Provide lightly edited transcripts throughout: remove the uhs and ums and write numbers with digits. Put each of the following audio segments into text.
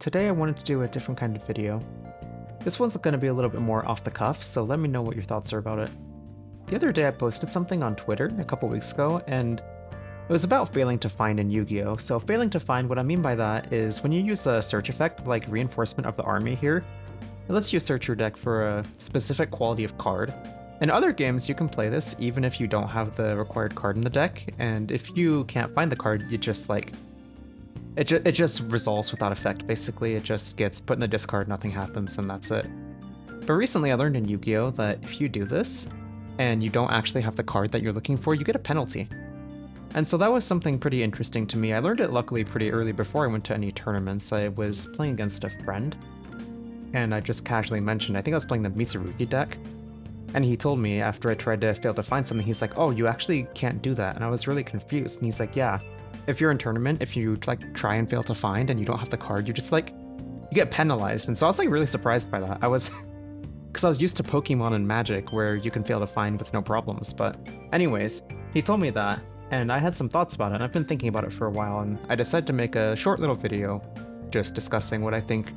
Today I wanted to do a different kind of video. This one's going to be a little bit more off the cuff, so let me know what your thoughts are about it. The other day I posted something on Twitter a couple weeks ago, and it was about failing to find in Yu-Gi-Oh! So failing to find, what I mean by that is when you use a search effect like Reinforcement of the Army here, it lets you search your deck for a specific quality of card. In other games you can play this even if you don't have the required card in the deck, and if you can't find the card, you just it just resolves without effect, basically. It just gets put in the discard, nothing happens, and that's it. But recently I learned in Yu-Gi-Oh! That if you do this, and you don't actually have the card that you're looking for, you get a penalty. And so that was something pretty interesting to me. I learned it luckily pretty early before I went to any tournaments. I was playing against a friend, and I just casually mentioned, I think I was playing the Mitsurugi deck, and he told me after I tried to fail to find something, he's like, oh, you actually can't do that. And I was really confused, and he's like, yeah, if you're in tournament, if you try and fail to find and you don't have the card, you just you get penalized. And so I was really surprised by that. I was because I was used to Pokemon and Magic where you can fail to find with no problems. But anyways, he told me that, and I had some thoughts about it, and I've been thinking about it for a while, and I decided to make a short little video just discussing what I think,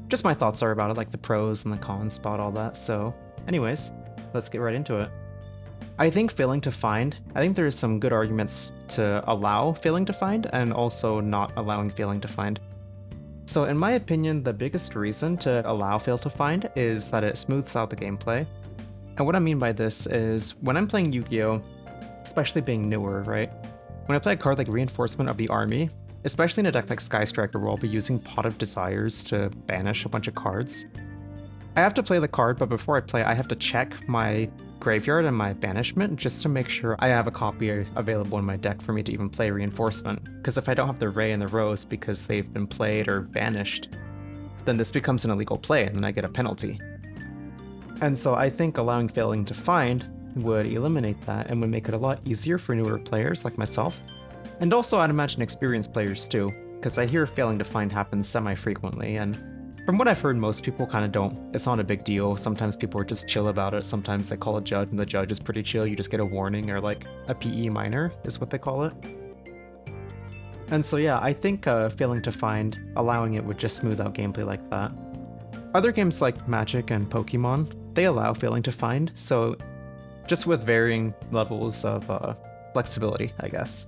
just my thoughts are about it, like the pros and the cons about all that. So anyways, let's get right into it. I think there's some good arguments to allow failing to find and also not allowing failing to find. So in my opinion, the biggest reason to allow fail to find is that it smooths out the gameplay. And what I mean by this is when I'm playing Yu-Gi-Oh!, especially being newer, right? When I play a card like Reinforcement of the Army, especially in a deck like Sky Striker where I'll be using Pot of Desires to banish a bunch of cards, I have to play the card, but before I play, I have to check my graveyard and my banishment just to make sure I have a copy available in my deck for me to even play Reinforcement. Because if I don't have the Ray and the Rose because they've been played or banished, then this becomes an illegal play and then I get a penalty. And so I think allowing failing to find would eliminate that and would make it a lot easier for newer players like myself. And also I'd imagine experienced players too, because I hear failing to find happens semi-frequently, and from what I've heard, most people kind of don't. It's not a big deal. Sometimes people are just chill about it. Sometimes they call a judge and the judge is pretty chill. You just get a warning, or like a PE minor is what they call it. And so yeah, I think failing to find, allowing it would just smooth out gameplay like that. Other games like Magic and Pokemon, they allow failing to find, so just with varying levels of flexibility, I guess.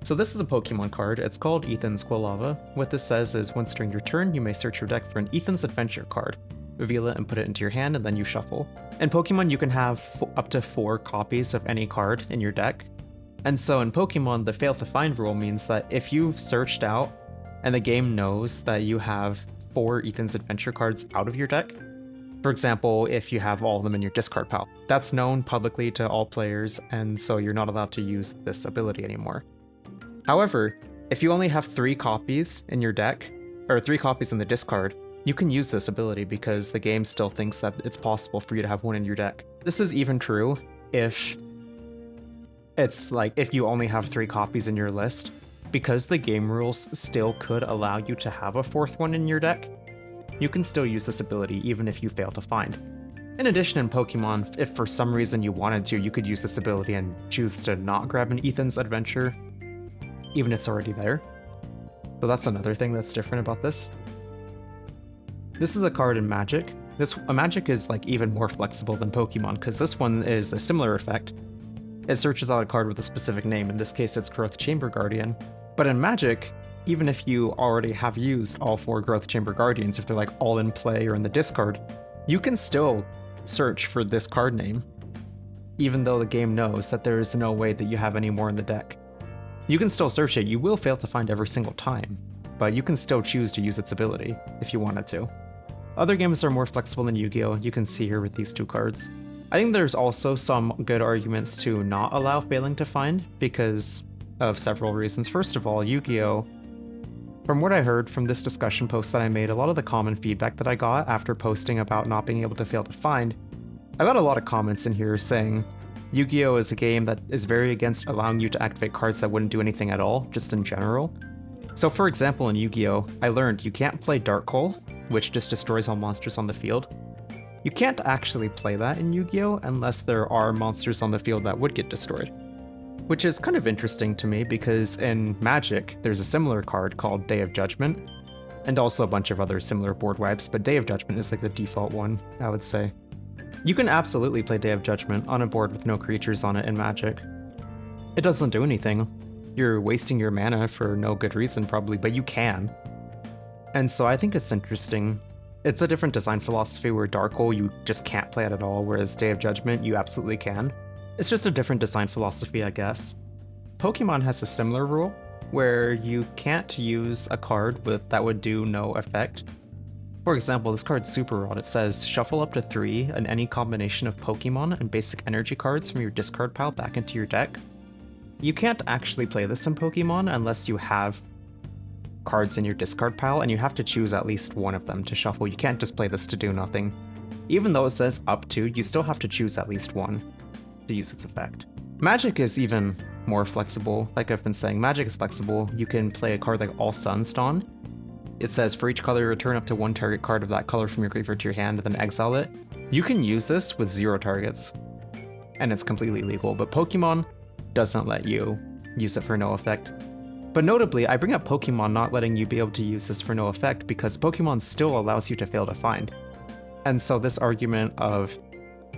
So this is a Pokemon card. It's called Ethan's Quilava. What this says is once during your turn, you may search your deck for an Ethan's Adventure card. Reveal it and put it into your hand, and then you shuffle. In Pokemon, you can have up to 4 copies of any card in your deck. And so in Pokemon, the fail to find rule means that if you've searched out and the game knows that you have 4 Ethan's Adventure cards out of your deck, for example, if you have all of them in your discard pile, that's known publicly to all players, and so you're not allowed to use this ability anymore. However, if you only have 3 copies in your deck, or 3 copies in the discard, you can use this ability because the game still thinks that it's possible for you to have 1 in your deck. This is even true if it's if you only have 3 copies in your list, because the game rules still could allow you to have a 4th one in your deck. You can still use this ability even if you fail to find. In addition, in Pokemon, if for some reason you wanted to, you could use this ability and choose to not grab an Ethan's Adventure, even if it's already there. So that's another thing that's different about this. This is a card in Magic. Magic is even more flexible than Pokemon, because this one is a similar effect. It searches out a card with a specific name. In this case, it's Growth Chamber Guardian. But in Magic, even if you already have used all 4 Growth Chamber Guardians, if they're all in play or in the discard, you can still search for this card name, even though the game knows that there is no way that you have any more in the deck. You can still search it. You will fail to find every single time, but you can still choose to use its ability if you wanted to. Other games are more flexible than Yu-Gi-Oh! You can see here with these 2 cards. I think there's also some good arguments to not allow failing to find because of several reasons. First of all, Yu-Gi-Oh! From what I heard from this discussion post that I made, a lot of the common feedback that I got after posting about not being able to fail to find, I got a lot of comments in here saying Yu-Gi-Oh! Is a game that is very against allowing you to activate cards that wouldn't do anything at all, just in general. So for example, in Yu-Gi-Oh! I learned you can't play Dark Hole, which just destroys all monsters on the field. You can't actually play that in Yu-Gi-Oh! Unless there are monsters on the field that would get destroyed. which is kind of interesting to me because in Magic, there's a similar card called Day of Judgment, and also a bunch of other similar board wipes, but Day of Judgment is like the default one, I would say. You can absolutely play Day of Judgment on a board with no creatures on it in Magic. It doesn't do anything. You're wasting your mana for no good reason probably, but you can. And so I think it's interesting. It's a different design philosophy where Dark Hole you just can't play it at all, whereas Day of Judgment you absolutely can. It's just a different design philosophy, I guess. Pokemon has a similar rule, where you can't use a card that would do no effect. For example, this card's super odd. It says, shuffle up to 3 and any combination of Pokemon and basic energy cards from your discard pile back into your deck. You can't actually play this in Pokemon unless you have cards in your discard pile, and you have to choose at least one of them to shuffle. You can't just play this to do nothing. Even though it says up to, you still have to choose at least one to use its effect. Magic is even more flexible. Like I've been saying, Magic is flexible. You can play a card like All Suns Dawn. It says, for each color, return up to 1 target card of that color from your graveyard to your hand, and then exile it. You can use this with 0 targets, and it's completely legal, but Pokemon doesn't let you use it for no effect. But notably, I bring up Pokemon not letting you be able to use this for no effect because Pokemon still allows you to fail to find. And so this argument of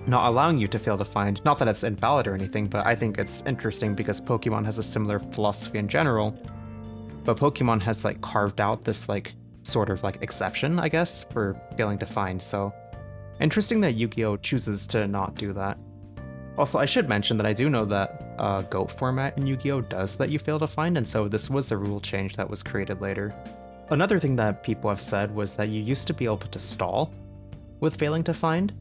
not allowing you to fail to find, not that it's invalid or anything, but I think it's interesting because Pokemon has a similar philosophy in general, but Pokemon has like carved out this like sort of like exception, I guess, for failing to find. So interesting that Yu-Gi-Oh chooses to not do that. Also, I should mention that I do know that GOAT format in Yu-Gi-Oh does let you fail to find, and so this was a rule change that was created later. Another thing that people have said was that you used to be able to stall with failing to find.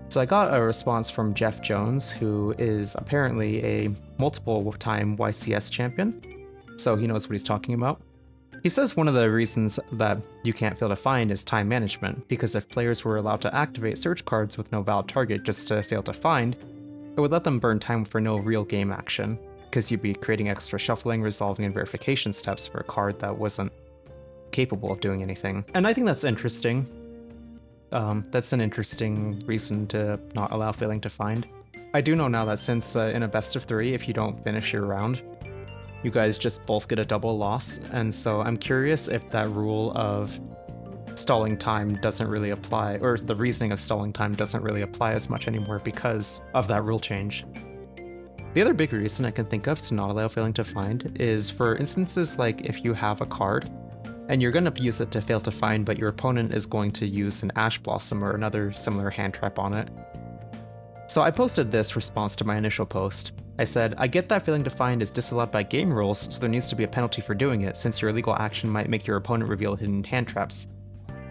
So I got a response from Jeff Jones, who is apparently a multiple-time YCS champion, so he knows what he's talking about. He says one of the reasons that you can't fail to find is time management, because if players were allowed to activate search cards with no valid target just to fail to find, it would let them burn time for no real game action, because you'd be creating extra shuffling, resolving, and verification steps for a card that wasn't capable of doing anything. And I think that's interesting. That's an interesting reason to not allow failing to find. I do know now that since in a best of 3, if you don't finish your round, you guys just both get a double loss, and so I'm curious if that rule of stalling time doesn't really apply, or the reasoning of stalling time doesn't really apply as much anymore because of that rule change. The other big reason I can think of to not allow failing to find is for instances like if you have a card and you're going to use it to fail to find, but your opponent is going to use an Ash Blossom or another similar hand trap on it. So I posted this response to my initial post. I said, I get that failing to find is disallowed by game rules, so there needs to be a penalty for doing it, since your illegal action might make your opponent reveal hidden hand traps.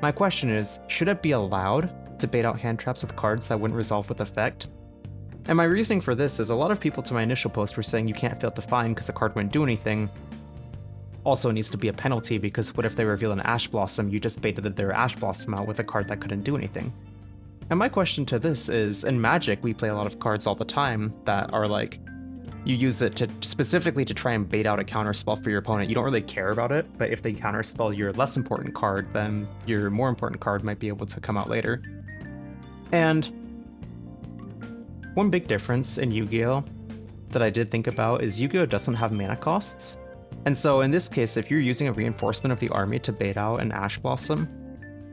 My question is, should it be allowed to bait out hand traps with cards that wouldn't resolve with effect? And my reasoning for this is a lot of people to my initial post were saying you can't fail to find because the card wouldn't do anything. Also needs to be a penalty because what if they reveal an Ash Blossom, you just baited their Ash Blossom out with a card that couldn't do anything. And my question to this is, in Magic we play a lot of cards all the time that are like, you use it to specifically to try and bait out a counterspell for your opponent. You don't really care about it, but if they counterspell your less important card, then your more important card might be able to come out later. And one big difference in Yu-Gi-Oh! That I did think about is Yu-Gi-Oh! Doesn't have mana costs. And so in this case, if you're using a reinforcement of the army to bait out an Ash Blossom,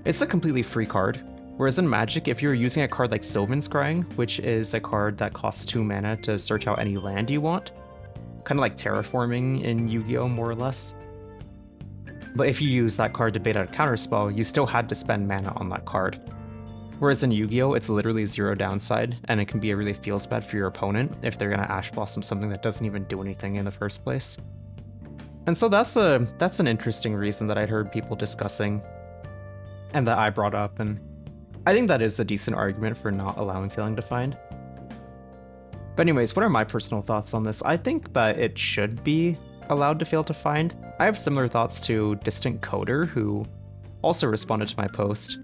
it's a completely free card. Whereas in Magic, if you're using a card like Sylvan Scrying, which is a card that costs 2 mana to search out any land you want, kind of like terraforming in Yu-Gi-Oh! More or less. But if you use that card to bait out a counterspell, you still had to spend mana on that card. Whereas in Yu-Gi-Oh! It's literally 0 downside, and it can be a really feels bad for your opponent if they're going to Ash Blossom something that doesn't even do anything in the first place. And so that's an interesting reason that I'd heard people discussing, and that I brought up, and I think that is a decent argument for not allowing failing to find. But anyways, what are my personal thoughts on this? I think that it should be allowed to fail to find. I have similar thoughts to Distant Coder, who also responded to my post.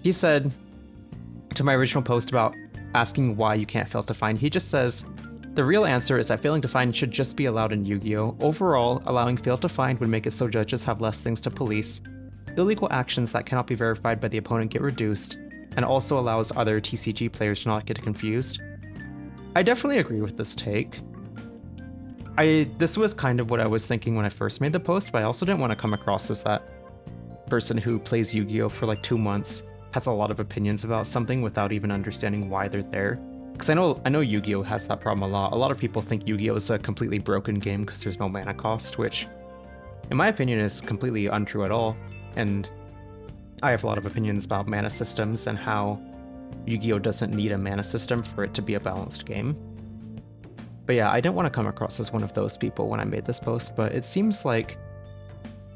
He said to my original post about asking why you can't fail to find, he just says, the real answer is that failing to find should just be allowed in Yu-Gi-Oh! Overall, allowing fail to find would make it so judges have less things to police. Illegal actions that cannot be verified by the opponent get reduced, and also allows other TCG players to not get confused. I definitely agree with this take. This was kind of what I was thinking when I first made the post, but I also didn't want to come across as that person who plays Yu-Gi-Oh for like 2 months has a lot of opinions about something without even understanding why they're there. Because I know Yu-Gi-Oh has that problem a lot. A lot of people think Yu-Gi-Oh is a completely broken game because there's no mana cost, which in my opinion is completely untrue at all. And I have a lot of opinions about mana systems and how Yu-Gi-Oh doesn't need a mana system for it to be a balanced game. But yeah, I didn't want to come across as one of those people when I made this post, but it seems like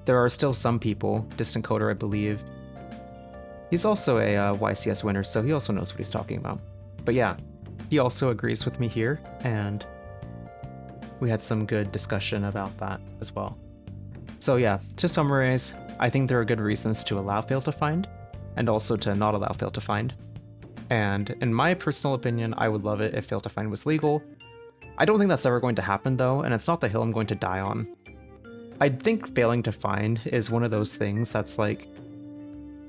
there are still some people, Distant Coder I believe. He's also a YCS winner, so he also knows what he's talking about. But yeah, he also agrees with me here, and we had some good discussion about that as well. So yeah, to summarize, I think there are good reasons to allow fail to find, and also to not allow fail to find. And in my personal opinion, I would love it if fail to find was legal. I don't think that's ever going to happen though, and it's not the hill I'm going to die on. I think failing to find is one of those things that's like,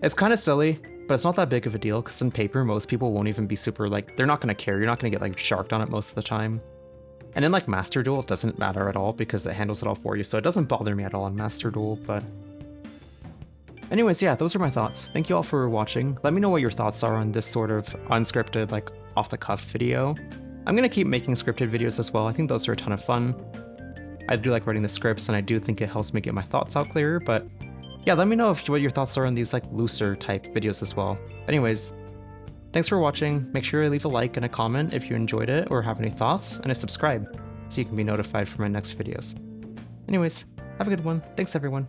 it's kind of silly, but it's not that big of a deal, because in paper, most people won't even be super, like, they're not going to care. You're not going to get, like, sharked on it most of the time. And in, like, Master Duel, it doesn't matter at all, because it handles it all for you, so it doesn't bother me at all in Master Duel, but... Anyways, yeah, those are my thoughts. Thank you all for watching. Let me know what your thoughts are on this sort of unscripted, like, off-the-cuff video. I'm going to keep making scripted videos as well. I think those are a ton of fun. I do like writing the scripts, and I do think it helps me get my thoughts out clearer, but... yeah, let me know what your thoughts are on these like looser type videos as well. Anyways, thanks for watching. Make sure to leave a like and a comment if you enjoyed it or have any thoughts, and a subscribe so you can be notified for my next videos. Anyways, have a good one. Thanks everyone.